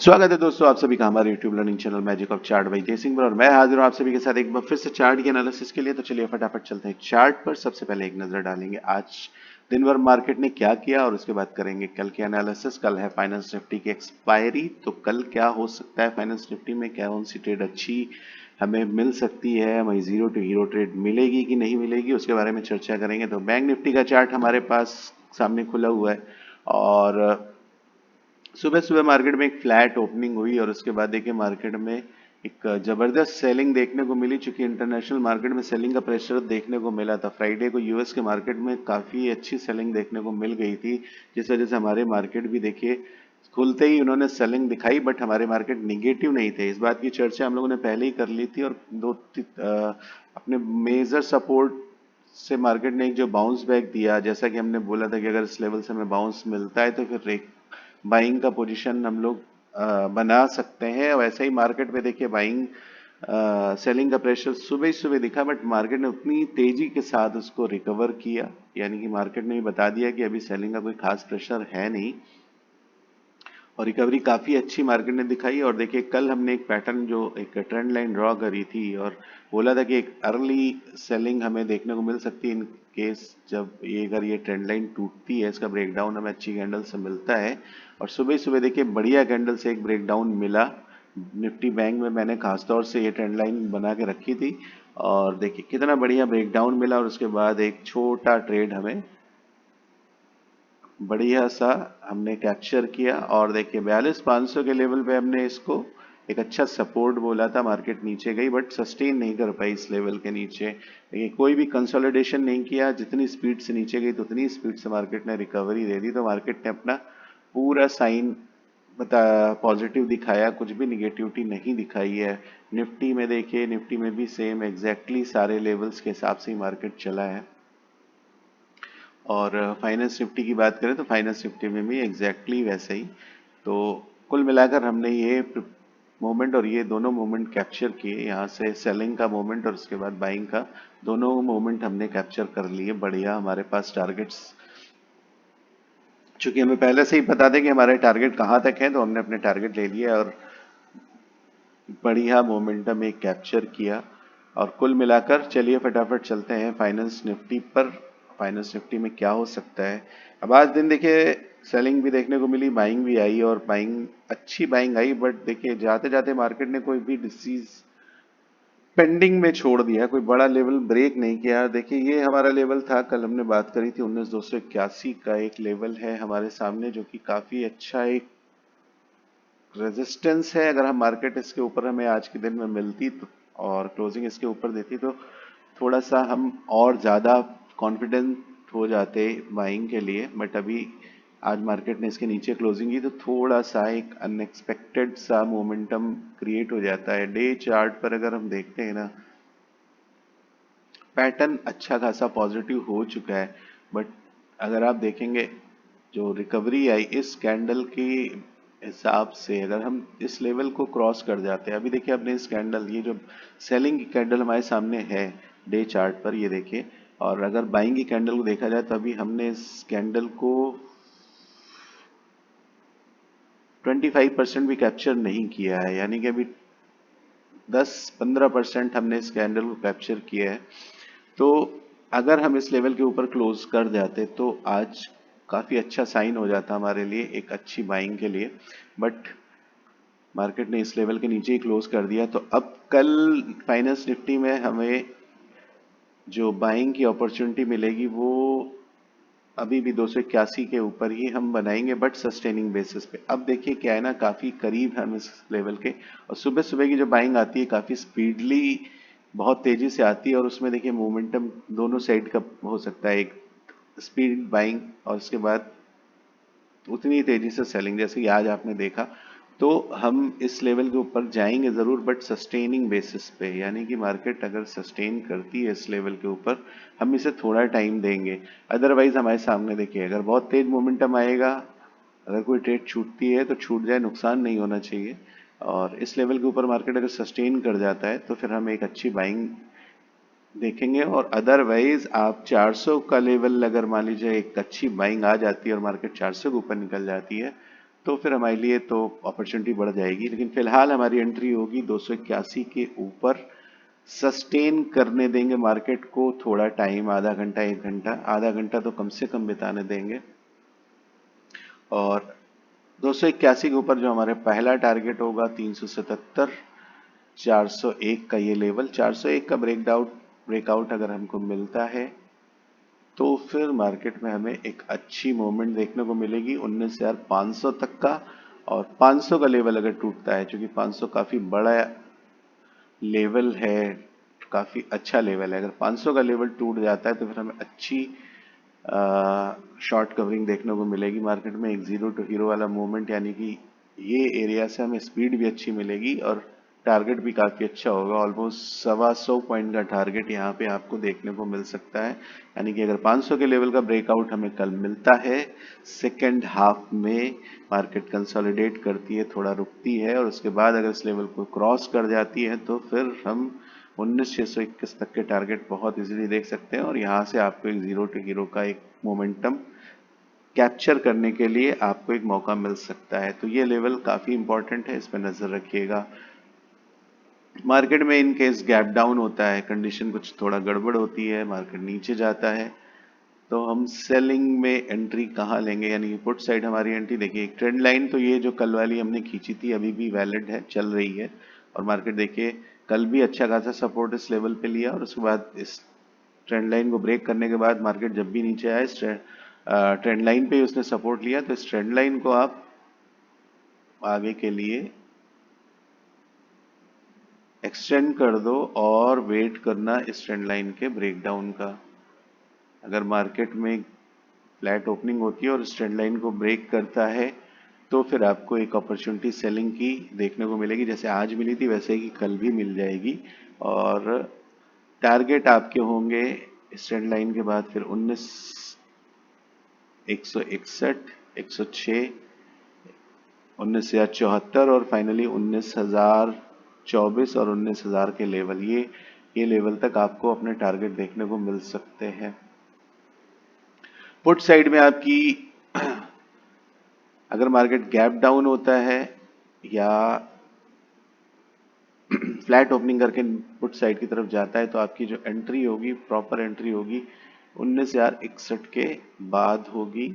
स्वागत है दोस्तों आप सभी का हमारे YouTube learning channel magic of chart by जय सिंह पर। और मैं हाजिर हूं आप सभी के साथ एक बार फिर से चार्ट के एनालिसिस के लिए। तो चलिए फटाफट चलते हैं चार्ट पर। सबसे पहले एक नजर डालेंगे आज दिन भर मार्केट ने क्या किया और उसके बाद करेंगे कल के एनालिसिस। कल है फाइनेंस निफ्टी की एक्सपायरी, तो कल क्या हो सकता है फाइनेंस निफ्टी में, क्या कौन सी ट्रेड अच्छी हमें मिल सकती है, वही जीरो टू हीरो ट्रेड मिलेगी कि नहीं मिलेगी, उसके बारे में चर्चा करेंगे। तो बैंक निफ्टी का चार्ट हमारे पास सामने खुला हुआ है और सुबह सुबह मार्केट में एक फ्लैट ओपनिंग हुई और उसके बाद देखिए मार्केट में एक जबरदस्त सेलिंग देखने को मिली। चूंकि इंटरनेशनल मार्केट में सेलिंग का प्रेशर देखने को मिला था, फ्राइडे को यूएस के मार्केट में काफी अच्छी सेलिंग देखने को मिल गई थी, जिस वजह से हमारे मार्केट भी देखिए खुलते ही उन्होंने सेलिंग दिखाई, बट हमारे मार्केट निगेटिव नहीं थे। इस बात की चर्चा हम लोगों ने पहले ही कर ली थी और अपने मेजर सपोर्ट से मार्केट ने एक जो बाउंस बैक दिया, जैसा कि हमने बोला था कि अगर इस लेवल से हमें बाउंस मिलता है तो फिर एक बाइंग का पोजीशन हम लोग बना सकते हैं। वैसे ही मार्केट में देखिए बाइंग सेलिंग का प्रेशर सुबह ही सुबह दिखा, बट मार्केट ने उतनी तेजी के साथ उसको रिकवर किया, यानी कि मार्केट ने भी बता दिया कि अभी सेलिंग का कोई खास प्रेशर है नहीं और रिकवरी काफी अच्छी मार्केट ने दिखाई। और देखिए कल हमने एक पैटर्न जो एक ट्रेंड लाइन ड्रॉ करी थी और बोला था कि एक अर्ली सेलिंग हमें देखने को मिल सकती है इन केस जब ये अगर ये ट्रेंड लाइन टूटती है, इसका ब्रेकडाउन हमें अच्छी कैंडल से मिलता है। और सुबह सुबह देखिए बढ़िया कैंडल से एक ब्रेकडाउन मिला निफ्टी बैंक में। मैंने खासतौर से ये ट्रेंड लाइन बना के रखी थी और देखिए कितना बढ़िया ब्रेकडाउन मिला और उसके बाद एक छोटा ट्रेड हमें बढ़िया सा हमने कैप्चर किया। और देखिए 42,500 के लेवल पे हमने इसको एक अच्छा सपोर्ट बोला था। मार्केट नीचे गई बट सस्टेन नहीं कर पाई इस लेवल के नीचे। देखिए कोई भी कंसोलिडेशन नहीं किया, जितनी स्पीड से नीचे गई तो उतनी स्पीड से मार्केट ने रिकवरी दे दी। तो मार्केट ने अपना पूरा साइन बता पॉजिटिव दिखाया, कुछ भी निगेटिविटी नहीं दिखाई है। निफ्टी में देखिए, निफ्टी में भी सेम एग्जैक्टली सारे लेवल्स के हिसाब से ही मार्केट चला है। और फाइनेंस निफ्टी की बात करें तो फाइनेंस निफ्टी में भी एग्जैक्टली वैसे ही। तो कुल मिलाकर हमने ये मोमेंट और ये दोनों मोमेंट कैप्चर किए, यहाँ से सेलिंग का मोमेंट और उसके बाद बाइंग का, दोनों मोमेंट हमने कैप्चर कर लिए। बढ़िया हमारे पास टारगेट्स, चूंकि हमें पहले से ही पता था कि हमारे टारगेट कहाँ तक है, तो हमने अपने टारगेट ले लिए और बढ़िया मोमेंटम एक कैप्चर किया। और कुल मिलाकर चलिए फटाफट चलते हैं फाइनेंस निफ्टी पर। फाइनेंस निफ्टी में क्या हो सकता है। अब आज दिन देखिए सेलिंग भी देखने को मिली, बाइंग भी आई और बाइंग अच्छी बाइंग आई, बट देखिए जाते जाते मार्केट ने कोई भी डिसीज पेंडिंग में छोड़ दिया, कोई बड़ा लेवल ब्रेक नहीं किया। देखिए ये हमारा लेवल था, कल हमने बात करी थी 19,281 का एक लेवल है हमारे सामने, जो कि काफी अच्छा एक रेजिस्टेंस है। अगर हम मार्केट इसके ऊपर हमें आज के दिन में मिलती तो और क्लोजिंग इसके ऊपर देती तो थोड़ा सा हम और ज़्यादा कॉन्फिडेंट हो जाते बाइंग के लिए, बट अभी आज मार्केट ने इसके नीचे क्लोजिंग की तो थोड़ा सा एक अनएक्सपेक्टेड सा मोमेंटम क्रिएट हो जाता है। डे चार्ट पर अगर हम देखते हैं ना, पैटर्न अच्छा खासा पॉजिटिव हो चुका है, बट अगर आप देखेंगे जो रिकवरी आई इस कैंडल की हिसाब से, अगर हम इस लेवल को क्रॉस कर जाते हैं, अभी देखिए अपने इस कैंडल, ये जो सेलिंग की कैंडल हमारे सामने है डे चार्ट पर, ये देखिए, और अगर बाइंग की कैंडल को देखा जाए तो अभी हमने इस कैंडल को 25% भी कैप्चर नहीं किया है, यानी कि अभी 10-15% हमने इस कैंडल को कैप्चर किया है। तो अगर हम इस लेवल के ऊपर क्लोज कर जाते तो आज काफी अच्छा साइन हो जाता हमारे लिए, एक अच्छी बाइंग के लिए, बट मार्केट ने इस लेवल के नीचे ही क्लोज कर दिया। तो अब कल फाइनेंस निफ्टी में हमें जो बाइंग की अपॉर्चुनिटी मिलेगी वो अभी भी 281 के ऊपर ही हम बनाएंगे, बट सस्टेनिंग बेसिस पे। अब देखिए क्या है ना, काफी करीब है हम इस लेवल के, और सुबह सुबह की जो बाइंग आती है काफी स्पीडली बहुत तेजी से आती है और उसमें देखिए मोमेंटम दोनों साइड का हो सकता है, एक स्पीड बाइंग और उसके बाद उतनी तेजी से सेलिंग जैसे कि आज आपने देखा। तो हम इस लेवल के ऊपर जाएंगे जरूर, बट सस्टेनिंग बेसिस पे, यानी कि मार्केट अगर सस्टेन करती है इस लेवल के ऊपर हम इसे थोड़ा टाइम देंगे। अदरवाइज हमारे सामने देखिए अगर बहुत तेज मोमेंटम आएगा, अगर कोई ट्रेड छूटती है तो छूट जाए, नुकसान नहीं होना चाहिए। और इस लेवल के ऊपर मार्केट अगर सस्टेन कर जाता है तो फिर हम एक अच्छी बाइंग देखेंगे। और अदरवाइज आप 400 का लेवल अगर मान लीजिए एक अच्छी बाइंग आ जाती है और मार्केट 400 के ऊपर निकल जाती है तो फिर हमारे लिए तो अपॉर्चुनिटी बढ़ जाएगी, लेकिन फिलहाल हमारी एंट्री होगी 281 के ऊपर। सस्टेन करने देंगे मार्केट को थोड़ा टाइम, आधा घंटा 1 घंटा, आधा घंटा तो कम से कम बिताने देंगे। और 281 के ऊपर जो हमारे पहला टारगेट होगा 377, 401 का ये लेवल, 401 का ब्रेकआउट अगर हमको मिलता है तो फिर मार्केट में हमें एक अच्छी मूवमेंट देखने को मिलेगी 19,500 तक का। और 500 का लेवल अगर टूटता है, क्योंकि 500 काफी बड़ा लेवल है, काफी अच्छा लेवल है, अगर 500 का लेवल टूट जाता है तो फिर हमें अच्छी शॉर्ट कवरिंग देखने को मिलेगी मार्केट में, एक जीरो टू हीरो वाला मूवमेंट, यानी कि ये एरिया से हमें स्पीड भी अच्छी मिलेगी और टारगेट भी काफी अच्छा होगा। ऑलमोस्ट 125 पॉइंट का टारगेट यहाँ पे आपको देखने को मिल सकता है, यानी कि अगर 500 के लेवल का ब्रेकआउट हमें कल मिलता है, सेकेंड हाफ में मार्केट कंसोलिडेट करती है, थोड़ा रुकती है, और उसके बाद अगर इस लेवल को क्रॉस कर जाती है तो फिर हम 19,621 तक के टारगेट बहुत इजीली देख सकते हैं। और यहाँ से आपको एक जीरो टू हीरो का एक मोमेंटम कैप्चर करने के लिए आपको एक मौका मिल सकता है। तो ये लेवल काफी इंपॉर्टेंट है, इस पर नजर रखिएगा। मार्केट में इन केस गैप डाउन होता है, कंडीशन कुछ थोड़ा गड़बड़ होती है, मार्केट नीचे जाता है, तो हम सेलिंग में एंट्री कहाँ लेंगे, यानी कि पुट साइड हमारी एंट्री। देखिए एक ट्रेंड लाइन तो ये जो कल वाली हमने खींची थी अभी भी वैलिड है, चल रही है, और मार्केट देखिए कल भी अच्छा खासा सपोर्ट इस लेवल पे लिया, और उसके बाद इस ट्रेंड लाइन को ब्रेक करने के बाद मार्केट जब भी नीचे आया इस ट्रेंड लाइन पे उसने सपोर्ट लिया, तो इस ट्रेंड लाइन को आप आगे के लिए एक्सटेंड कर दो और वेट करना इस ट्रेंड लाइन के ब्रेकडाउन का। अगर मार्केट में फ्लैट ओपनिंग होती है और इस ट्रेंड लाइन को ब्रेक करता है तो फिर आपको एक अपॉर्चुनिटी सेलिंग की देखने को मिलेगी, जैसे आज मिली थी वैसे ही कल भी मिल जाएगी। और टारगेट आपके होंगे इस ट्रेंड लाइन के बाद फिर 161, 106, 19,074 और फाइनली 19,024 और 19,000 के लेवल, ये लेवल तक आपको अपने टारगेट देखने को मिल सकते हैं। पुट साइड में आपकी अगर मार्केट गैप डाउन होता है या फ्लैट ओपनिंग करके पुट साइड की तरफ जाता है तो आपकी जो एंट्री होगी, प्रॉपर एंट्री होगी 19,061 के बाद होगी।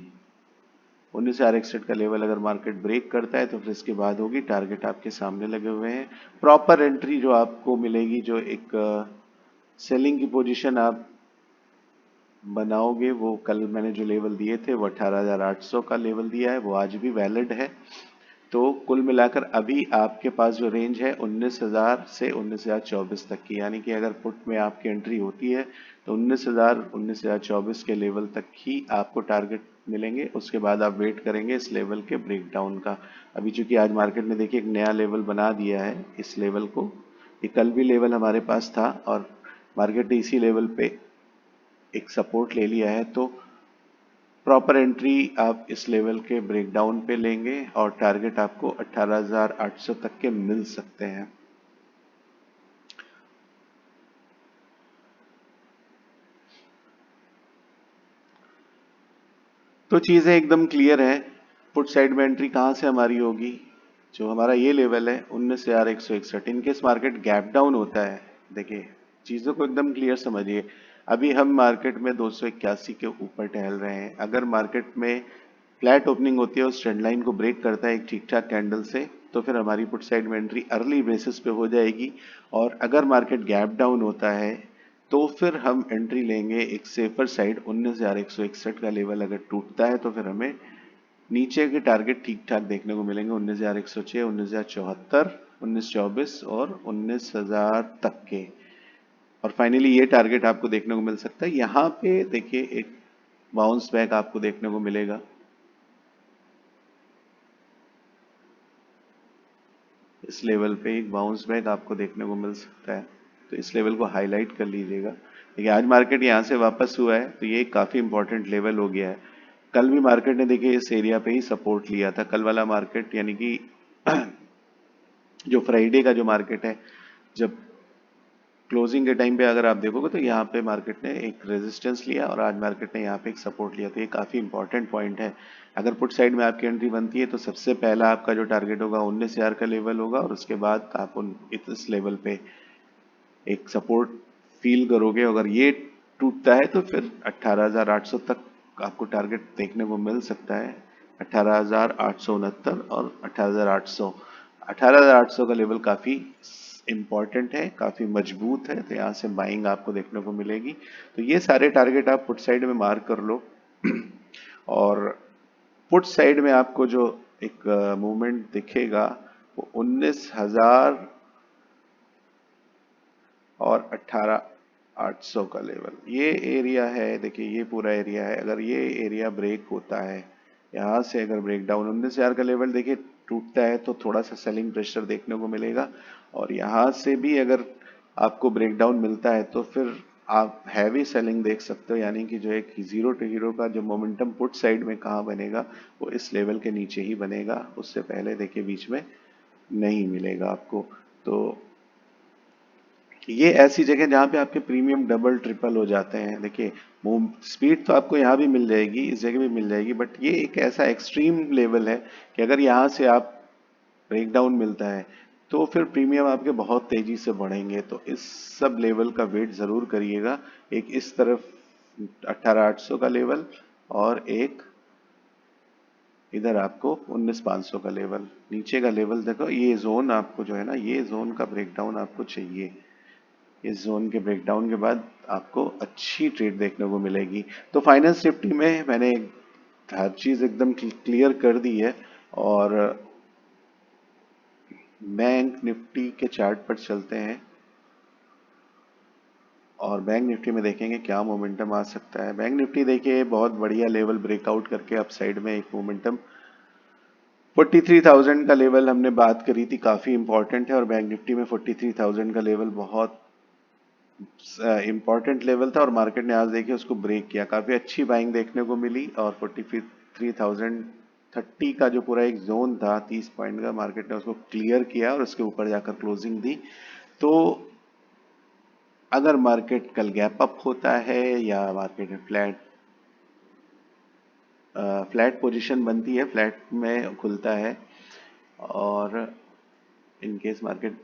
19,061 का लेवल अगर मार्केट ब्रेक करता है तो फिर इसके बाद होगी, टारगेट आपके सामने लगे हुए हैं। प्रॉपर एंट्री जो आपको मिलेगी, जो एक सेलिंग की पोजीशन आप बनाओगे, वो कल मैंने जो लेवल दिए थे वो 18,800 का लेवल दिया है, वो आज भी वैलिड है। तो कुल मिलाकर अभी आपके पास जो रेंज है 19,000 से 19,024 तक की, यानी कि अगर पुट में आपकी एंट्री होती है तो 19,000 19,024 के लेवल तक ही आपको टारगेट मिलेंगे। उसके बाद आप वेट करेंगे इस लेवल के ब्रेकडाउन का। अभी चूंकि आज मार्केट ने देखिए एक नया लेवल बना दिया है इस लेवल को, ये कल भी लेवल हमारे पास था और मार्केट ने इसी लेवल पे एक सपोर्ट ले लिया है, तो प्रॉपर एंट्री आप इस लेवल के ब्रेकडाउन पे लेंगे और टारगेट आपको 18,800 तक के मिल सकते हैं। तो चीजें एकदम क्लियर है। पुट साइड में एंट्री कहां से हमारी होगी, जो हमारा ये लेवल है 19,161। इनकेस मार्केट गैप डाउन होता है, देखिए चीजों को एकदम क्लियर समझिए। अभी हम मार्केट में 281 के ऊपर टहल रहे हैं, अगर मार्केट में फ्लैट ओपनिंग होती है उस ट्रेंड लाइन को ब्रेक करता है एक ठीक ठाक कैंडल से, तो फिर हमारी पुट साइड में एंट्री अर्ली बेसिस पे हो जाएगी। और अगर मार्केट गैप डाउन होता है तो फिर हम एंट्री लेंगे एक सेफर साइड, 19,161 का लेवल अगर टूटता है तो फिर हमें नीचे के टारगेट ठीक ठाक देखने को मिलेंगे 19,106, 19,074, 19,024 और 19,000 तक के। और फाइनली ये टारगेट आपको देखने को मिल सकता है। यहाँ पे देखिए एक बाउंस बैक आपको देखने को मिलेगा, इस लेवल पे एक बाउंस बैक आपको देखने को मिल सकता है, तो इस लेवल को हाईलाइट कर लीजिएगा। देखिए आज मार्केट यहाँ से वापस हुआ है तो ये काफी इंपॉर्टेंट लेवल हो गया है। कल भी मार्केट ने देखिए इस एरिया पे ही सपोर्ट लिया था, कल वाला मार्केट, यानी कि जो फ्राइडे का जो मार्केट है, जब क्लोजिंग के टाइम पे अगर आप देखोगे तो यहाँ पे मार्केट ने एक रेजिस्टेंस लिया और आज मार्केट ने यहाँ पे एक सपोर्ट लिया, तो ये काफ़ी इंपॉर्टेंट पॉइंट है। अगर पुट साइड में आपकी एंट्री बनती है तो सबसे पहला आपका जो टारगेट होगा 19,000 का लेवल होगा, और उसके बाद आप उन इस लेवल पे एक सपोर्ट फील करोगे। अगर ये टूटता है तो फिर 18,800 तक आपको टारगेट देखने को मिल सकता है। 18,869 और 18,800, 18,800 का लेवल काफ़ी इम्पॉर्टेंट है, काफ़ी मजबूत है, तो यहाँ से बाइंग आपको देखने को मिलेगी। तो ये सारे टारगेट आप पुट साइड में मार्क कर लो। और पुट साइड में आपको जो एक मूवमेंट दिखेगा वो 19,000 और 18,800 का लेवल, ये एरिया है। देखिए ये पूरा एरिया है, अगर ये एरिया ब्रेक होता है, यहाँ से अगर ब्रेक डाउन 19,000 का लेवल देखिए टूटता है तो थोड़ा सा सेलिंग प्रेशर देखने को मिलेगा। और यहाँ से भी अगर आपको ब्रेक डाउन मिलता है तो फिर आप हैवी सेलिंग देख सकते हो, यानी कि जो एक जीरो टू हीरो का जो मोमेंटम पुट साइड में कहाँ बनेगा वो इस लेवल के नीचे ही बनेगा, उससे पहले देखिए बीच में नहीं मिलेगा आपको। तो ये ऐसी जगह जहाँ पे आपके प्रीमियम डबल ट्रिपल हो जाते हैं। देखिए स्पीड तो आपको यहाँ भी मिल जाएगी, इस जगह भी मिल जाएगी, बट ये एक ऐसा एक्सट्रीम लेवल है कि अगर यहाँ से आप ब्रेक डाउन मिलता है तो फिर प्रीमियम आपके बहुत तेजी से बढ़ेंगे। तो इस सब लेवल का वेट जरूर करिएगा, एक इस तरफ 18,800 का लेवल और एक इधर आपको 19,500 का लेवल, नीचे का लेवल देखो। ये जोन आपको जो है ना, ये जोन का ब्रेकडाउन आपको चाहिए। इस जोन के ब्रेकडाउन के बाद आपको अच्छी ट्रेड देखने को मिलेगी। तो फाइनेंस निफ्टी में मैंने हर चीज़ एकदम क्लियर कर दी है। और बैंक निफ्टी के चार्ट पर चलते हैं और बैंक निफ्टी में देखेंगे क्या मोमेंटम आ सकता है। बैंक निफ्टी देखिए बहुत बढ़िया लेवल ब्रेकआउट करके अप साइड में एक मोमेंटम 43,000 का लेवल हमने बात करी थी, काफ़ी इंपॉर्टेंट है। और बैंक निफ्टी में 43,000 का लेवल बहुत इंपॉर्टेंट लेवल था और मार्केट ने आज देखिए उसको ब्रेक किया, काफ़ी अच्छी बाइंग देखने को मिली। और 43,030 का जो पूरा एक जोन था 30 पॉइंट का, मार्केट ने उसको क्लियर किया और उसके ऊपर जाकर क्लोजिंग दी। तो अगर मार्केट कल गैप अप होता है या मार्केट में फ्लैट पोजीशन बनती है, फ्लैट में खुलता है, और इन केस मार्केट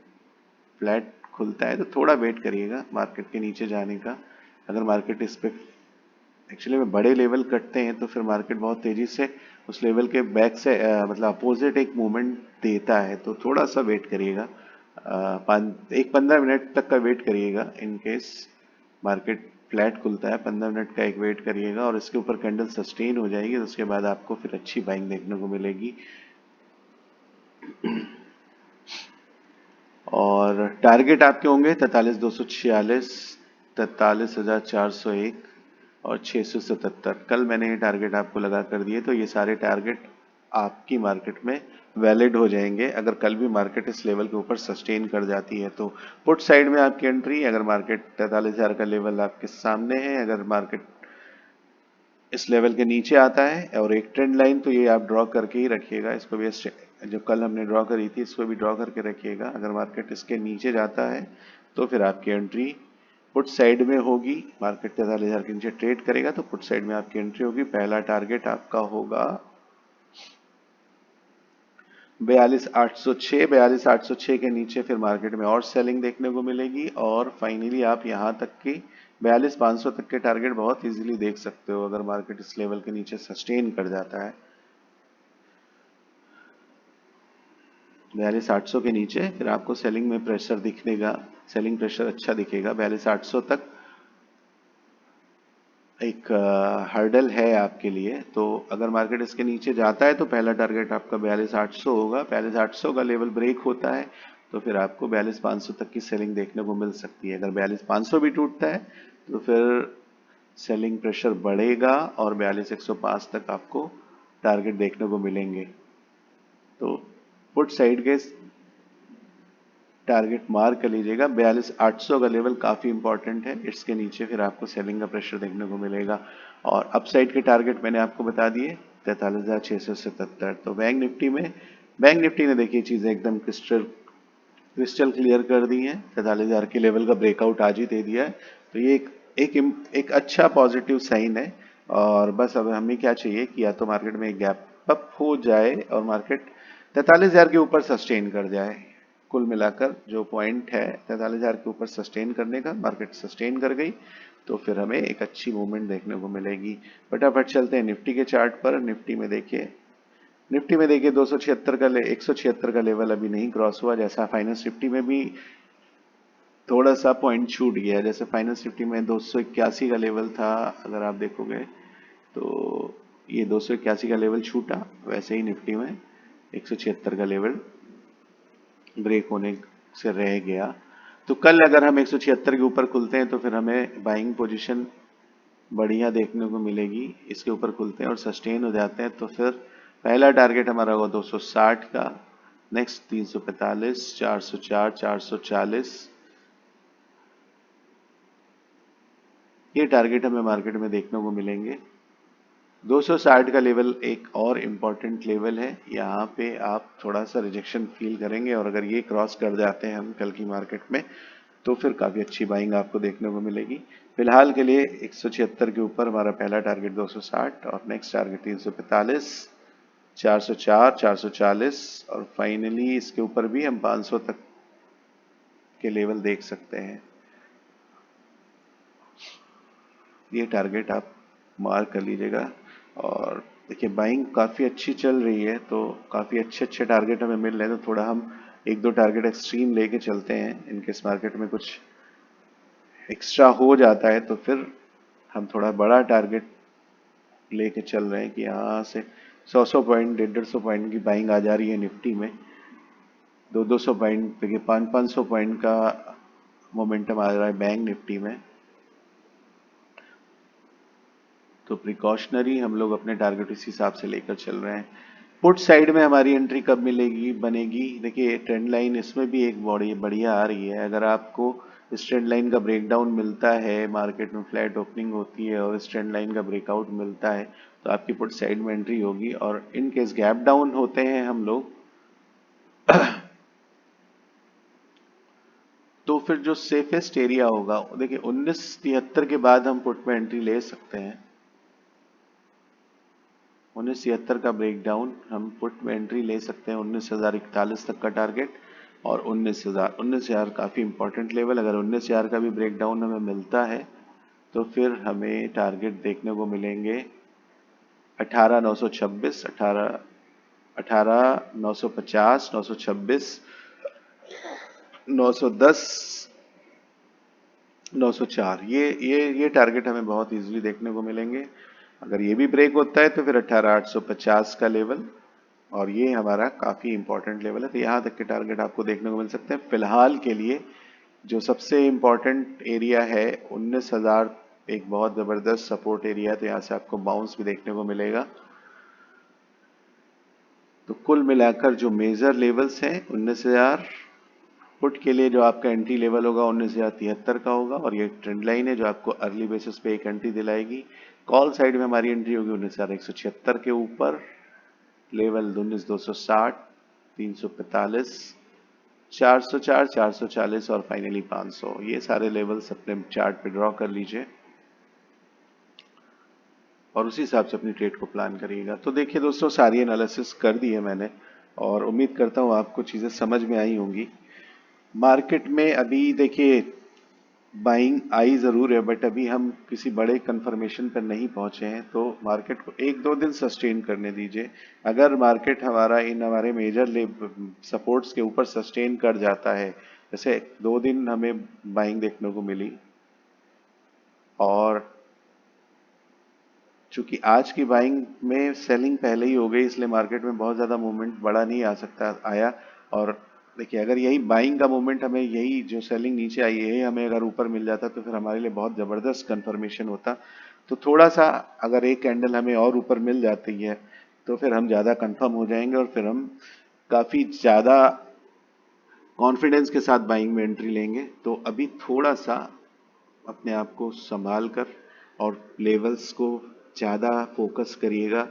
फ्लैट खुलता है तो थोड़ा वेट करिएगा मार्केट के नीचे जाने का। अगर मार्केट इस पे एक्चुअली में बड़े लेवल कटते हैं तो फिर मार्केट बहुत तेजी से उस लेवल के बैक से मतलब अपोजिट एक मूवमेंट देता है, तो थोड़ा सा वेट करिएगा। एक 15 मिनट तक का वेट करिएगा। इन केस मार्केट फ्लैट खुलता है 15 मिनट का एक वेट करिएगा और इसके ऊपर कैंडल सस्टेन हो जाएगी तो उसके बाद आपको फिर अच्छी बाइंग देखने को मिलेगी। और टारगेट आपके होंगे 43,246, 43,401 और 677। कल मैंने ये टारगेट आपको लगा कर दिए, तो ये सारे टारगेट आपकी मार्केट में वैलिड हो जाएंगे अगर कल भी मार्केट इस लेवल के ऊपर सस्टेन कर जाती है। तो पुट साइड में आपकी एंट्री, अगर मार्केट 43,000 का लेवल आपके सामने है, अगर मार्केट इस लेवल के नीचे आता है और एक ट्रेंड लाइन, तो ये आप ड्रॉ करके ही रखिएगा। इसको भी जो कल हमने ड्रॉ करी थी इसको भी ड्रॉ करके रखिएगा। अगर मार्केट इसके नीचे जाता है तो फिर आपकी एंट्री पुट साइड में होगी। मार्केट 43,000 के नीचे ट्रेड करेगा तो पुट साइड में आपकी एंट्री होगी। पहला टारगेट आपका होगा 42,806, 42,806 के नीचे फिर मार्केट में और सेलिंग देखने को मिलेगी। और फाइनली आप यहाँ तक की 42,500 तक के टारगेट बहुत इजीली देख सकते हो अगर मार्केट इस लेवल के नीचे सस्टेन कर जाता है। 42,800 के नीचे फिर आपको सेलिंग में प्रेशर दिखेगा, सेलिंग प्रेशर अच्छा दिखेगा। 42,800 तक एक हर्डल है आपके लिए। तो अगर मार्केट इसके नीचे जाता है तो पहला टारगेट आपका 42,800 होगा। 42,800 का लेवल ब्रेक होता है तो फिर आपको 42,500 तक की सेलिंग देखने को मिल सकती है। अगर 42,500 भी टूटता है तो फिर सेलिंग प्रेशर बढ़ेगा और 42,105 तक आपको टारगेट देखने को मिलेंगे। तो पुट साइड के टारगेट मार्क कर लीजिएगा। 42,800 का लेवल काफ़ी इंपॉर्टेंट है, इसके नीचे फिर आपको सेलिंग का प्रेशर देखने को मिलेगा। और अपसाइड के टारगेट मैंने आपको बता दिए 43,677। तो बैंक निफ्टी ने देखिए चीज़ें एकदम क्रिस्टल क्रिस्टल क्लियर कर दी है, 43,000 के लेवल का ब्रेकआउट आज ही दे दिया है। तो ये एक अच्छा पॉजिटिव साइन है। और बस अब हमें क्या चाहिए कि या तो मार्केट में एक गैप अप हो जाए और मार्केट 43,000 के ऊपर सस्टेन कर जाए। कुल मिलाकर जो पॉइंट है 43,000 के ऊपर सस्टेन करने का, मार्केट सस्टेन कर गई तो फिर हमें एक अच्छी मूवमेंट देखने को मिलेगी। फटाफट चलते हैं निफ्टी के चार्ट पर। निफ्टी में देखिए 276 का 176 का लेवल अभी नहीं क्रॉस हुआ। जैसा फाइनेंस निफ्टी में भी थोड़ा सा पॉइंट छूट गया, जैसे फाइनेंस निफ्टी में 281 का लेवल था, अगर आप देखोगे तो ये 281 का लेवल छूटा, वैसे ही निफ्टी में 176 का लेवल ब्रेक होने से रह गया। तो कल अगर हम 176 के ऊपर खुलते हैं तो फिर हमें बाइंग पोजीशन बढ़िया देखने को मिलेगी। इसके ऊपर खुलते हैं और सस्टेन हो जाते हैं तो फिर पहला टारगेट हमारा होगा 260 का, नेक्स्ट 345, 404, 440, ये टारगेट हमें मार्केट में देखने को मिलेंगे। 260 का लेवल एक और इम्पॉर्टेंट लेवल है, यहाँ पे आप थोड़ा सा रिजेक्शन फील करेंगे और अगर ये क्रॉस कर जाते हैं हम कल की मार्केट में तो फिर काफ़ी अच्छी बाइंग आपको देखने को मिलेगी। फिलहाल के लिए 176 के ऊपर हमारा पहला टारगेट 260 और नेक्स्ट टारगेट 345, 404, 440 और फाइनली इसके ऊपर भी हम 500 तक के लेवल देख सकते हैं। ये टारगेट आप मार्क कर लीजिएगा। और देखिए बाइंग काफ़ी अच्छी चल रही है तो काफ़ी अच्छे अच्छे टारगेट हमें मिल रहे हैं, तो थोड़ा हम एक दो टारगेट एक्सट्रीम लेके चलते हैं। इनकेस मार्केट में कुछ एक्स्ट्रा हो जाता है तो फिर हम थोड़ा बड़ा टारगेट लेके चल रहे हैं कि यहाँ से 100 पॉइंट 150 पॉइंट की बाइंग आ जा रही है निफ्टी में। 200 पॉइंट देखिए 500 पॉइंट का मोमेंटम आ रहा है बैंक निफ्टी में। तो प्रिकॉशनरी हम लोग अपने टारगेट इस हिसाब से लेकर चल रहे हैं। पुट साइड में हमारी एंट्री कब मिलेगी बनेगी, देखिए ट्रेंड लाइन इसमें भी एक बड़ी बढ़िया आ रही है। अगर आपको इस ट्रेंड लाइन का ब्रेकडाउन मिलता है, मार्केट में फ्लैट ओपनिंग होती है और इस ट्रेंड लाइन का ब्रेकआउट मिलता है तो आपकी पुट साइड में एंट्री होगी। और इन केस गैप डाउन होते हैं हम लोग तो फिर जो सेफेस्ट एरिया होगा, देखिए 1973 के बाद हम पुट में एंट्री ले सकते हैं। 1973 का ब्रेकडाउन हम पुट में एंट्री ले सकते हैं, 19,041 तक का टारगेट और 19,000 काफ़ी इंपॉर्टेंट लेवल। अगर 19,000 का भी ब्रेकडाउन हमें मिलता है तो फिर हमें टारगेट देखने को मिलेंगे 18,926, 18,950, 926, 910, 904, ये टारगेट हमें बहुत इजीली देखने को मिलेंगे। अगर ये भी ब्रेक होता है तो फिर 18,850 का लेवल, और ये हमारा काफ़ी इंपॉर्टेंट लेवल है। तो यहाँ तक के टारगेट आपको देखने को मिल सकते हैं। फिलहाल के लिए जो सबसे इंपॉर्टेंट एरिया है 19,000 एक बहुत ज़बरदस्त सपोर्ट एरिया है, तो यहाँ से आपको बाउंस भी देखने को मिलेगा। तो कुल मिलाकर जो मेजर लेवल्स हैं 19,000, पुट के लिए जो आपका एंट्री लेवल होगा 19,073 का होगा और ये ट्रेंड लाइन है जो आपको अर्ली बेसिस पे एक एंट्री दिलाएगी। कॉल साइड में हमारी एंट्री होगी 19,176 के ऊपर, लेवल 19,260, 345, 404, 440 और फाइनली 500। ये सारे लेवल्स अपने चार्ट पे ड्रॉ कर लीजिए और उसी हिसाब से अपनी ट्रेड को प्लान करिएगा। तो देखिए दोस्तों, सारी एनालिसिस कर दी है मैंने और उम्मीद करता हूँ आपको चीज़ें समझ में आई होंगी। मार्केट में अभी देखिए बाइंग आई ज़रूर है, बट अभी हम किसी बड़े कंफर्मेशन पर नहीं पहुंचे हैं, तो मार्केट को एक दो दिन सस्टेन करने दीजिए। अगर मार्केट हमारा इन हमारे मेजर सपोर्ट्स के ऊपर सस्टेन कर जाता है, जैसे 2 दिन हमें बाइंग देखने को मिली और चूंकि आज की बाइंग में सेलिंग पहले ही हो गई, इसलिए मार्केट में बहुत ज़्यादा मूवमेंट बड़ा नहीं आ सकता आया। और देखिए अगर यही बाइंग का मूवमेंट हमें, यही जो सेलिंग नीचे आई है, हमें अगर ऊपर मिल जाता तो फिर हमारे लिए बहुत ज़बरदस्त कंफर्मेशन होता। तो थोड़ा सा अगर एक कैंडल हमें और ऊपर मिल जाती है तो फिर हम ज़्यादा कंफर्म हो जाएंगे और फिर हम काफ़ी ज़्यादा कॉन्फिडेंस के साथ बाइंग में एंट्री लेंगे। तो अभी थोड़ा सा अपने आप को संभाल कर और लेवल्स को ज़्यादा फोकस करिएगा।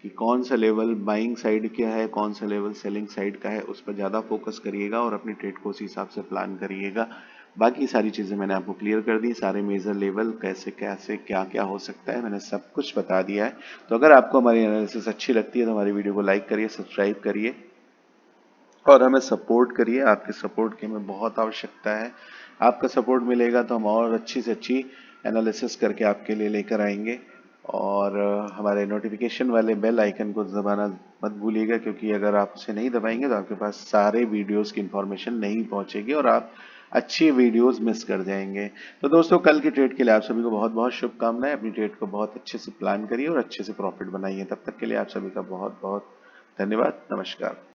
कि कौन सा लेवल बाइंग साइड क्या है, कौन सा लेवल सेलिंग साइड का है, उस पर ज़्यादा फोकस करिएगा और अपनी ट्रेड को उस हिसाब से प्लान करिएगा। बाकी सारी चीज़ें मैंने आपको क्लियर कर दी, सारे मेजर लेवल कैसे कैसे क्या क्या हो सकता है मैंने सब कुछ बता दिया है। तो अगर आपको हमारी एनालिसिस अच्छी लगती है तो हमारी वीडियो को लाइक करिए, सब्सक्राइब करिए और हमें सपोर्ट करिए। आपके सपोर्ट की हमें बहुत आवश्यकता है। आपका सपोर्ट मिलेगा तो हम और अच्छी से अच्छी एनालिसिस करके आपके लिए लेकर आएंगे। और हमारे नोटिफिकेशन वाले बेल आइकन को दबाना मत भूलिएगा, क्योंकि अगर आप उसे नहीं दबाएंगे तो आपके पास सारे वीडियोस की इंफॉर्मेशन नहीं पहुंचेगी और आप अच्छी वीडियोस मिस कर जाएंगे। तो दोस्तों, कल की ट्रेड के लिए आप सभी को बहुत बहुत शुभकामनाएं। अपनी ट्रेड को बहुत अच्छे से प्लान करिए और अच्छे से प्रॉफिट बनाइए। तब तक के लिए आप सभी का बहुत बहुत धन्यवाद। नमस्कार।